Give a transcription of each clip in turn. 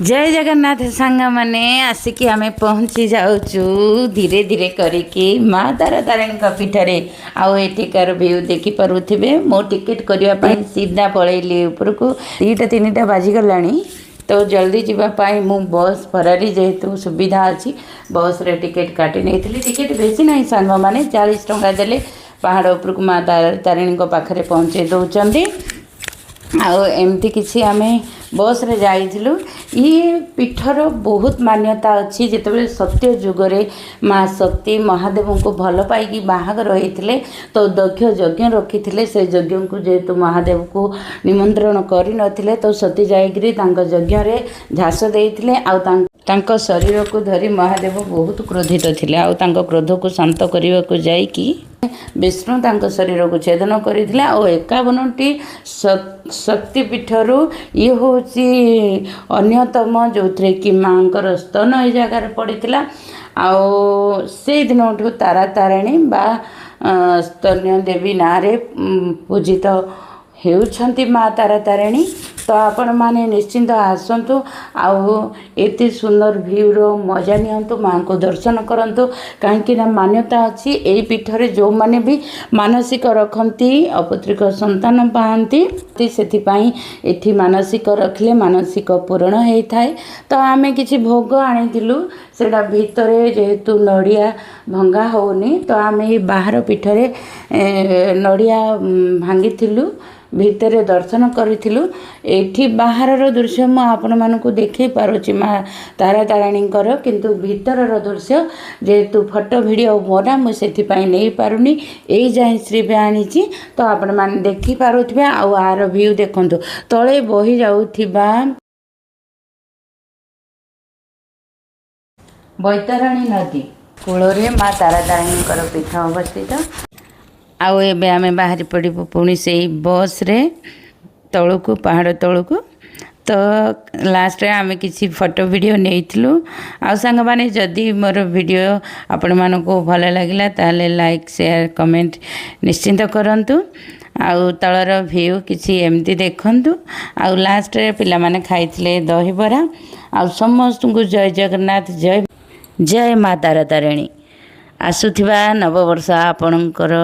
जय जगन्नाथ सांग मैंने आसिकी आम पहुँची जाऊँ धीरे धीरे करके माँ तारा तारिणी पीठरे आउ एठिकार व्यू देखिपे मो टिकेट करने सीधा पलैली उपरको 2-3 बाजिगला तो जल्दी जावाई मु बस फरारी जेहेतु सुविधा अच्छी बस रे टिकेट काटी नहीं टिकेट बेसी ना सांग मैंने 40 टंका देले पहाड़ उपरको माँ तारिणी पाखे पहुँचे दौरान आमती किसी आम बस रे जाइलु ये पीठर बहुत मान्यता अच्छी जिते सत्य जुगरे माँ शक्ति महादेव को भल पाई बाहागर होते तो दक्ष यज्ञ रखी से यज्ञ को जेहेतु महादेव को निमंत्रण कर नथिले तो सती जाइकरी यज्ञ रे झास देइथिले आउ शरीर को धरी महादेव बहुत क्रोधित थिले आउ क्रोध को शांत करने को जाइकी विष्णु शरीर को छेदन करते 51टी शक्तिपीठर ये हूँ अन्यतम जो थे कि माँ स्तन ये जगार पड़ा आउ से दिन तारा तारिणी बा स्तन्य देवी ना रे पूजित होउछंती माँ तारा तारिणी तो आपण माने निश्चिंत आसतु आउ एते सुंदर भ्यूर मजा नियंतु माँ को दर्शन करंतु कहीं मान्यता अच्छी यही पीठरे जो माने भी मानसिक रखती अपत्रिक संतान पाती से मानसिक रखले मानसिक पूरण होता है तो आमे किछि भोग आनिथिलु सेटा भितरे जेहेतु नड़िया भंगा होनी तो आमे बाहर पीठरे नड़िया भांगिथिलु भितर दर्शन करूँ ये बाहर दृश्य मु आपण मानक देखे पारुची माँ तारा तारिणीकर किंतु भितर दृश्य जेहेतु फोटो वीडियो मोरा मुझे नहीं पारुनी यही जाए श्री आनी तो आपण मैंने देखी पारुथिबे आर व्यू देखंतु तले बही जाउथिबा बैतरणी नदी कूल माँ तारा तारिणीकर पीठ अवस्थित आउ एबे आमे बाहरी पड़ू पुणी से बस रे तलू पहाड़ तलू तो लास्ट आमे किसी फोटो वीडियो नहीं आउ सांग माने जदि मोर वीडियो आपण मानको भल लगिला ताले लाइक शेयर कमेंट निश्चिंत करंतु आउ तलर व्यू किसी एमती देखंतु आउ लास्ट रे पिला माने खाइथिले दही बरा आउ समस्त को जय जगन्नाथ जय जय माँ तारा तारिणी आसुथिबा नववर्ष आपणकर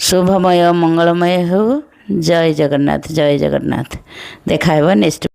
शुभमय मंगलमय हो जय जगन्नाथ देखा नेक्स्ट।